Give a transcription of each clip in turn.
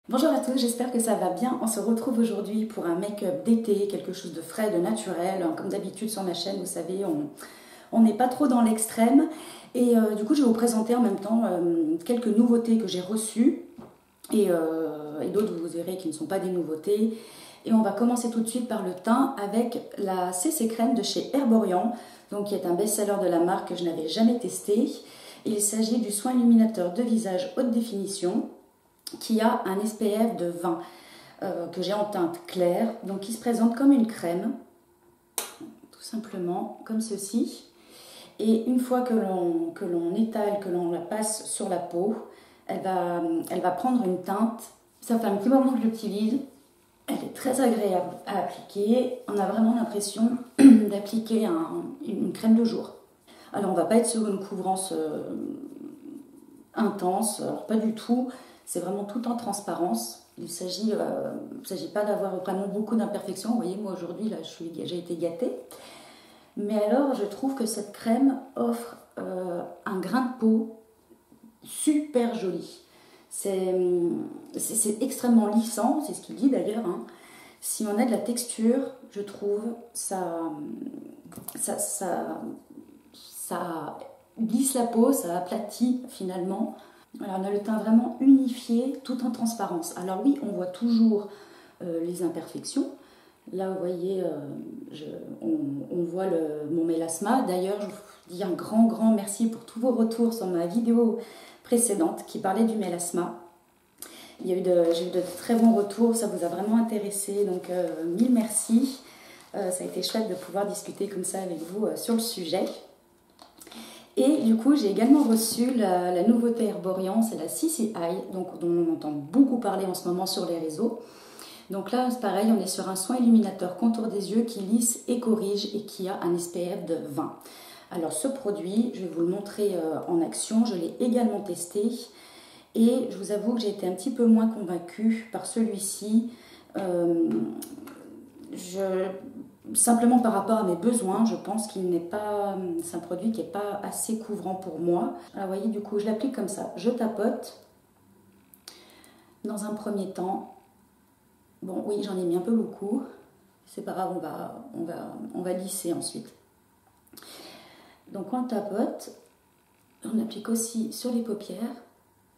Bonjour à tous, j'espère que ça va bien. On se retrouve aujourd'hui pour un make-up d'été, quelque chose de frais, de naturel. Comme d'habitude sur ma chaîne, vous savez, on n'est pas trop dans l'extrême. Et du coup, je vais vous présenter en même temps quelques nouveautés que j'ai reçues et d'autres, vous verrez, qui ne sont pas des nouveautés. Et on va commencer tout de suite par le teint avec la CC Crème de chez Herborian, donc qui est un best-seller de la marque que je n'avais jamais testé. Il s'agit du soin illuminateur de visage haute définition qui a un SPF de 20 que j'ai en teinte claire, donc qui se présente comme une crème, tout simplement comme ceci. Et une fois que l'on étale, que l'on la passe sur la peau, elle va prendre une teinte. Ça fait un petit moment que je l'utilise. Elle est très agréable à appliquer. On a vraiment l'impression d'appliquer une crème de jour. Alors on ne va pas être sur une couvrance intense, alors pas du tout. C'est vraiment tout en transparence. Il ne s'agit pas d'avoir vraiment beaucoup d'imperfections. Vous voyez, moi aujourd'hui, là, j'ai été gâtée. Mais alors, je trouve que cette crème offre un grain de peau super joli. C'est extrêmement lissant, c'est ce qu'il dit d'ailleurs. Hein. Si on a de la texture, je trouve, ça glisse la peau, ça aplatit finalement. Alors, on a le teint vraiment unifié, tout en transparence. Alors oui, on voit toujours les imperfections. Là, vous voyez, on voit mon mélasma. D'ailleurs, je vous dis un grand merci pour tous vos retours sur ma vidéo précédente qui parlait du mélasma. J'ai eu de très bons retours, ça vous a vraiment intéressé, donc mille merci. Ça a été chouette de pouvoir discuter comme ça avec vous sur le sujet. Et du coup, j'ai également reçu la nouveauté Herborian, c'est la CC Eye, donc, dont on entend beaucoup parler en ce moment sur les réseaux. Donc là, c'est pareil, on est sur un soin illuminateur contour des yeux qui lisse et corrige et qui a un SPF de 20. Alors ce produit, je vais vous le montrer en action, je l'ai également testé et je vous avoue que j'ai été un petit peu moins convaincue par celui-ci. Simplement par rapport à mes besoins, je pense qu'il n'est pas, c'est un produit qui n'est pas assez couvrant pour moi. Alors vous voyez, du coup, je l'applique comme ça, je tapote dans un premier temps. Bon, oui, j'en ai mis un peu beaucoup. C'est pas grave, on va lisser ensuite. Donc on tapote, on applique aussi sur les paupières.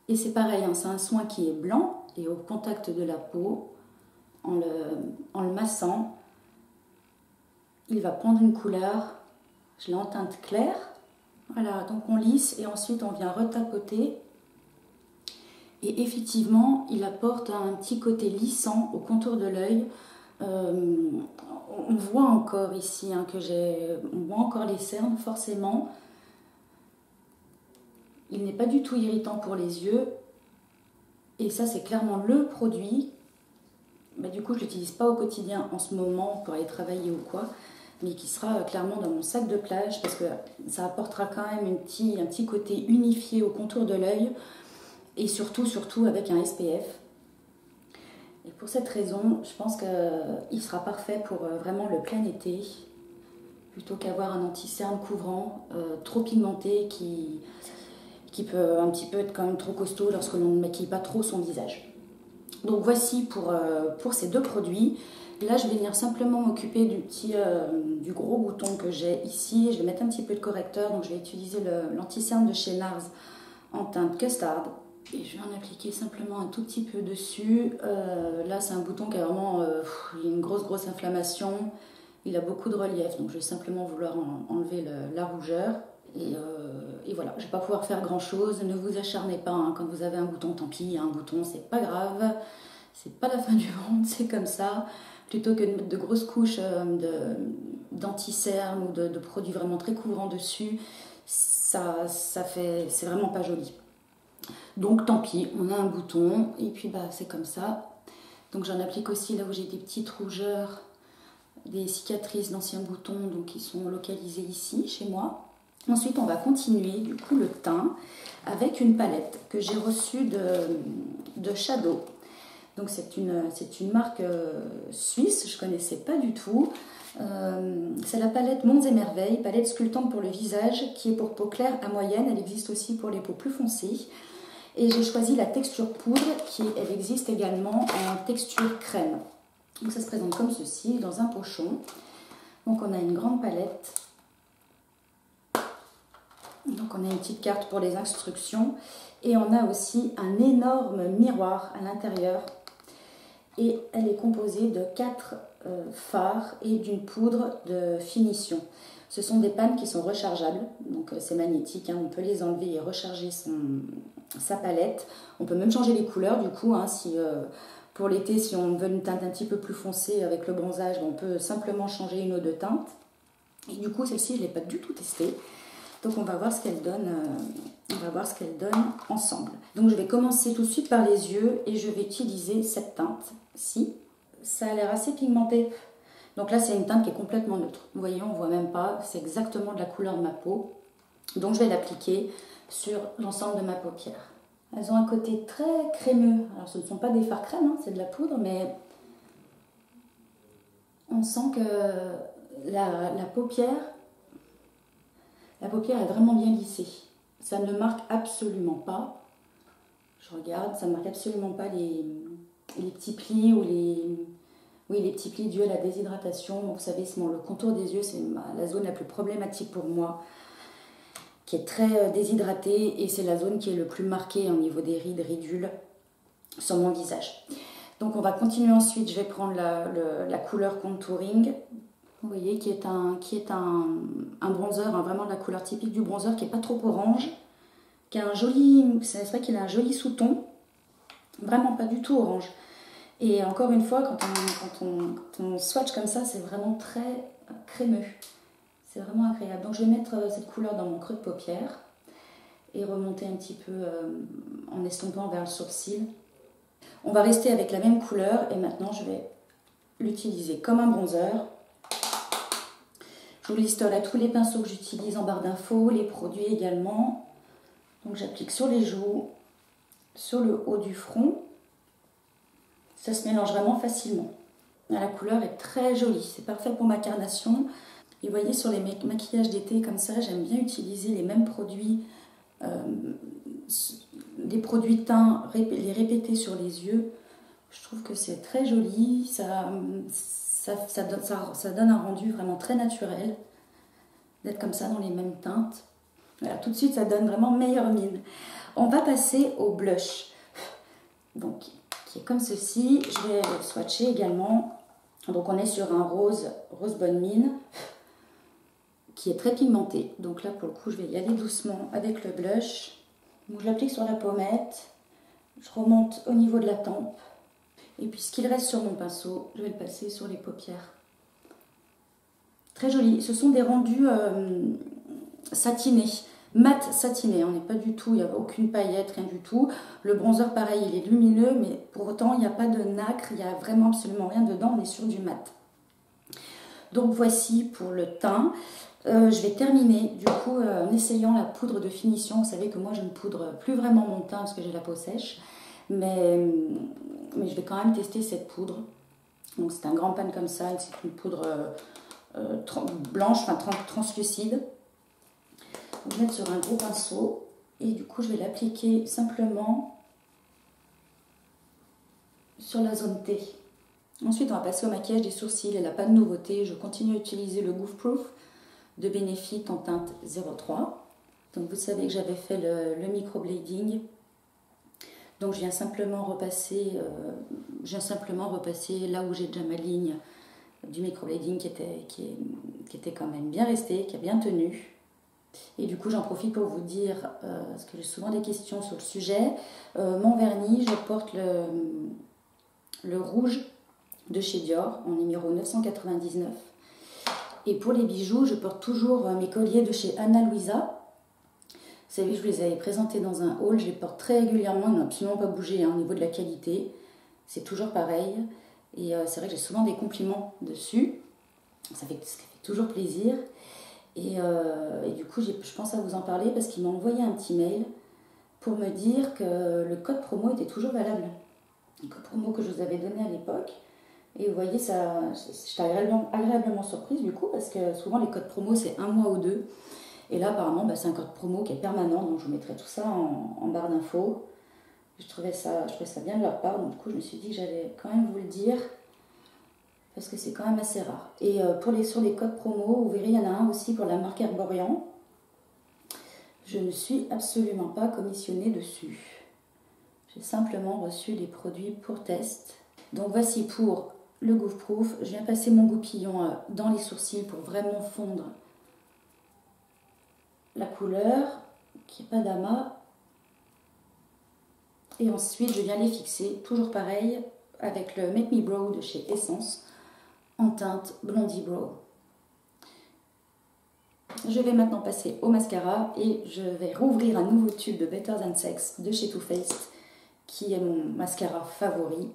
Et c'est pareil, hein, c'est un soin qui est blanc et au contact de la peau, en le massant, il va prendre une couleur, je l'ai en teinte claire. Voilà, donc on lisse et ensuite on vient retapoter. Et effectivement, il apporte un petit côté lissant au contour de l'œil. On voit encore ici hein, on voit encore les cernes forcément. Il n'est pas du tout irritant pour les yeux. Et ça, c'est clairement le produit. Bah, du coup, je ne l'utilise pas au quotidien en ce moment pour aller travailler ou quoi, mais qui sera clairement dans mon sac de plage parce que ça apportera quand même un petit côté unifié au contour de l'œil. Et surtout avec un SPF. Et pour cette raison, je pense qu'il sera parfait pour vraiment le plein été, plutôt qu'avoir un anti-cerne couvrant, trop pigmenté, qui peut un petit peu être quand même trop costaud lorsque l'on ne maquille pas trop son visage. Donc voici pour ces deux produits. Là, je vais venir simplement m'occuper du gros bouton que j'ai ici. Je vais mettre un petit peu de correcteur, donc je vais utiliser l'anti-cerne de chez NARS en teinte Custard. Et je vais en appliquer simplement un tout petit peu dessus. Là, c'est un bouton qui a vraiment une grosse inflammation. Il a beaucoup de relief, donc je vais simplement vouloir enlever la rougeur. Et voilà, je ne vais pas pouvoir faire grand-chose. Ne vous acharnez pas, hein. Quand vous avez un bouton, tant pis, un bouton, c'est pas grave. C'est pas la fin du monde, c'est comme ça. Plutôt que de mettre de grosses couches d'anti-cerne ou de produits vraiment très couvrants dessus, c'est vraiment pas joli. Donc tant pis, on a un bouton et puis bah, c'est comme ça. Donc j'en applique aussi là où j'ai des petites rougeurs, des cicatrices d'anciens boutons donc qui sont localisés ici chez moi. Ensuite on va continuer du coup le teint avec une palette que j'ai reçue de Shadow. Donc c'est une marque suisse, je ne connaissais pas du tout. C'est la palette Mondes et Merveilles, palette sculptante pour le visage qui est pour peau claire à moyenne. Elle existe aussi pour les peaux plus foncées. Et j'ai choisi la texture poudre elle existe également en texture crème. Donc ça se présente comme ceci, dans un pochon. Donc on a une grande palette. Donc on a une petite carte pour les instructions. Et on a aussi un énorme miroir à l'intérieur. Et elle est composée de 4 fards et d'une poudre de finition. Ce sont des pannes qui sont rechargeables, donc c'est magnétique, hein, on peut les enlever et recharger sa palette. On peut même changer les couleurs du coup, hein, si, pour l'été, si on veut une teinte un petit peu plus foncée avec le bronzage, on peut simplement changer une ou deux teintes. Et du coup, celle-ci, je ne l'ai pas du tout testée. Donc on va voir ce qu'elle donne, ensemble. Donc je vais commencer tout de suite par les yeux et je vais utiliser cette teinte-ci. Ça a l'air assez pigmenté. Donc là, c'est une teinte qui est complètement neutre. Vous voyez, on ne voit même pas. C'est exactement de la couleur de ma peau. Donc, je vais l'appliquer sur l'ensemble de ma paupière. Elles ont un côté très crémeux. Alors, ce ne sont pas des fards crème, hein, c'est de la poudre, mais on sent que la paupière est vraiment bien lissée. Ça ne marque absolument pas. Je regarde, ça ne marque absolument pas les petits plis ou les petits plis dus à la déshydratation. Vous savez, le contour des yeux, c'est la zone la plus problématique pour moi, qui est très déshydratée, et c'est la zone qui est le plus marquée au niveau des rides, ridules sur mon visage. Donc on va continuer ensuite. Je vais prendre la couleur contouring, vous voyez, qui est un bronzer, hein, vraiment la couleur typique du bronzer, qui n'est pas trop orange, qui a c'est vrai qu'il a un joli sous-ton, vraiment pas du tout orange. Et encore une fois, quand on swatch comme ça, c'est vraiment très crémeux. C'est vraiment agréable. Donc je vais mettre cette couleur dans mon creux de paupière et remonter un petit peu en estompant vers le sourcil. On va rester avec la même couleur et maintenant je vais l'utiliser comme un bronzer. Je vous listerai tous les pinceaux que j'utilise en barre d'infos, les produits également. Donc j'applique sur les joues, sur le haut du front. Ça se mélange vraiment facilement. La couleur est très jolie, c'est parfait pour ma carnation. Et vous voyez, sur les maquillages d'été comme ça, j'aime bien utiliser les mêmes produits, des produits teints, les répéter sur les yeux. Je trouve que c'est très joli, ça donne un rendu vraiment très naturel, d'être comme ça dans les mêmes teintes. Voilà, tout de suite, ça donne vraiment meilleure mine. On va passer au blush. Donc, qui est comme ceci. Je vais swatcher également. Donc on est sur un rose bonne mine, qui est très pigmenté. Donc là, pour le coup, je vais y aller doucement avec le blush. Donc je l'applique sur la pommette. Je remonte au niveau de la tempe. Et puis ce qu'il reste sur mon pinceau, je vais le passer sur les paupières. Très joli. Ce sont des rendus satinés. Mat satiné, on n'est pas du tout, il n'y a aucune paillette, rien du tout. Le bronzer, pareil, il est lumineux, mais pour autant, il n'y a pas de nacre, il n'y a vraiment absolument rien dedans, on est sur du mat. Donc voici pour le teint. Je vais terminer du coup en essayant la poudre de finition. Vous savez que moi, je ne poudre plus vraiment mon teint parce que j'ai la peau sèche, mais je vais quand même tester cette poudre. Donc c'est un grand pan comme ça, c'est une poudre blanche, enfin translucide. Je vais mettre sur un gros pinceau et du coup je vais l'appliquer simplement sur la zone T. Ensuite on va passer au maquillage des sourcils. Elle n'a pas de nouveauté, je continue à utiliser le Goof Proof de Benefit en teinte 03. Donc vous savez que j'avais fait le microblading. Donc je viens simplement repasser là où j'ai déjà ma ligne du microblading qui était quand même bien restée, qui a bien tenu. Et du coup, j'en profite pour vous dire, parce que j'ai souvent des questions sur le sujet, mon vernis, je porte le rouge de chez Dior, en numéro 999. Et pour les bijoux, je porte toujours mes colliers de chez Ana Luisa. Vous savez, je vous les avais présentés dans un haul, je les porte très régulièrement, ils n'ont absolument pas bougé au niveau de la qualité. C'est toujours pareil. Et c'est vrai que j'ai souvent des compliments dessus. Ça fait toujours plaisir. Et du coup, je pense à vous en parler parce qu'il m'a envoyé un petit mail pour me dire que le code promo était toujours valable. Le code promo que je vous avais donné à l'époque. Et vous voyez, j'étais agréablement surprise du coup parce que souvent les codes promo c'est 1 mois ou 2. Et là apparemment c'est un code promo qui est permanent, donc je vous mettrai tout ça en barre d'infos. Je trouvais ça bien de leur part, donc du coup je me suis dit que j'allais quand même vous le dire, parce que c'est quand même assez rare. Et sur les codes promo, vous verrez, il y en a un aussi pour la marque Herborian. Je ne suis absolument pas commissionnée dessus. J'ai simplement reçu les produits pour test. Donc voici pour le Goof Proof. Je viens passer mon goupillon dans les sourcils pour vraiment fondre la couleur, qui n'est pas d'amas. Et ensuite, je viens les fixer, toujours pareil, avec le Make Me Brow de chez Essence, en teinte Blondie Brow. Je vais maintenant passer au mascara et je vais rouvrir un nouveau tube de Better Than Sex de chez Too Faced, qui est mon mascara favori,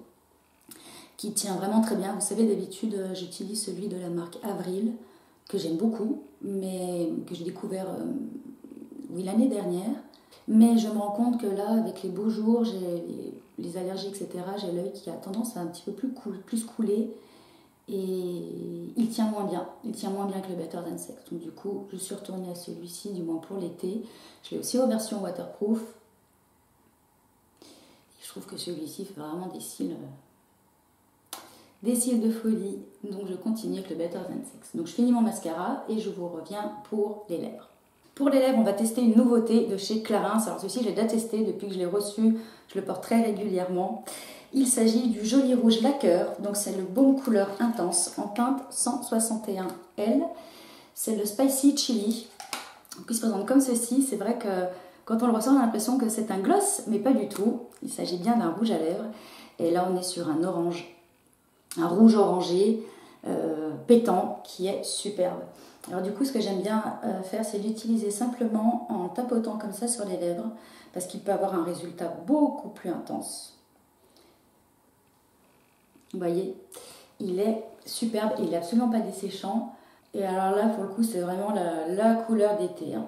qui tient vraiment très bien. Vous savez, d'habitude, j'utilise celui de la marque Avril, que j'aime beaucoup, mais que j'ai découvert l'année dernière. Mais je me rends compte que là, avec les beaux jours, j'ai les allergies, etc., j'ai l'œil qui a tendance à un petit peu plus couler. Et il tient moins bien. Il tient moins bien que le Better Than Sex. Donc du coup, je suis retournée à celui-ci, du moins pour l'été. Je l'ai aussi en version waterproof. Et je trouve que celui-ci fait vraiment des cils de folie. Donc je continue avec le Better Than Sex. Donc je finis mon mascara et je vous reviens pour les lèvres. Pour les lèvres, on va tester une nouveauté de chez Clarins. Alors ceci, j'ai déjà testé depuis que je l'ai reçu. Je le porte très régulièrement. Il s'agit du Joli Rouge Lacquer. Donc c'est le Baume Couleur Intense en teinte 161L. C'est le Spicy Chili. Donc il se présente comme ceci. C'est vrai que quand on le ressent, on a l'impression que c'est un gloss, mais pas du tout. Il s'agit bien d'un rouge à lèvres. Et là, on est sur un orange, un rouge orangé pétant qui est superbe. Alors du coup, ce que j'aime bien faire, c'est l'utiliser simplement en tapotant comme ça sur les lèvres, parce qu'il peut avoir un résultat beaucoup plus intense. Vous voyez, il est superbe, il n'est absolument pas desséchant. Et alors là, pour le coup, c'est vraiment la couleur d'été. Hein.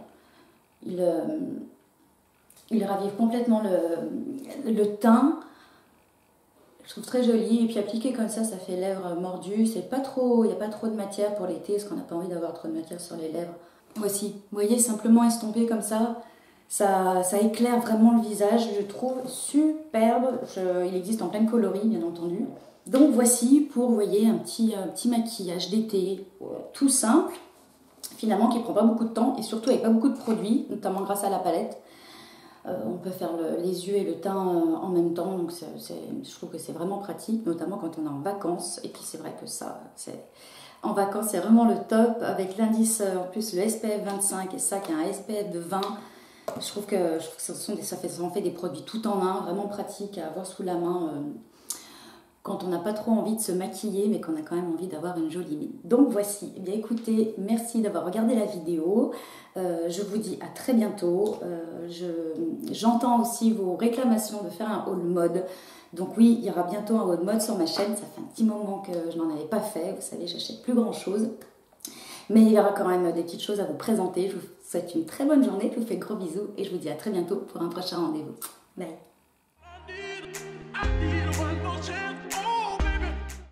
Il ravive complètement le teint. Je trouve très joli. Et puis appliqué comme ça fait lèvres mordues. C'est pas trop, il n'y a pas trop de matière pour l'été, parce qu'on n'a pas envie d'avoir trop de matière sur les lèvres. Voici, vous voyez, simplement estompé comme ça éclaire vraiment le visage. Je trouve superbe. Il existe en pleine coloris, bien entendu. Donc voici pour, vous voyez, un petit maquillage d'été, tout simple, finalement qui ne prend pas beaucoup de temps et surtout avec pas beaucoup de produits, notamment grâce à la palette. On peut faire les yeux et le teint en même temps, donc je trouve que c'est vraiment pratique, notamment quand on est en vacances. Et puis c'est vrai que en vacances c'est vraiment le top, avec l'indice en plus le SPF 25 et ça qui a un SPF de 20. Je trouve que ça en fait des produits tout en un, vraiment pratiques à avoir sous la main quand on n'a pas trop envie de se maquiller, mais qu'on a quand même envie d'avoir une jolie mine. Donc voici, eh bien écoutez, merci d'avoir regardé la vidéo. Je vous dis à très bientôt. J'entends aussi vos réclamations de faire un haul mode. Donc oui, il y aura bientôt un haul mode sur ma chaîne. Ça fait un petit moment que je n'en avais pas fait. Vous savez, j'achète plus grand chose. Mais il y aura quand même des petites choses à vous présenter. Je vous souhaite une très bonne journée. Je vous fais de gros bisous et je vous dis à très bientôt pour un prochain rendez-vous. Bye.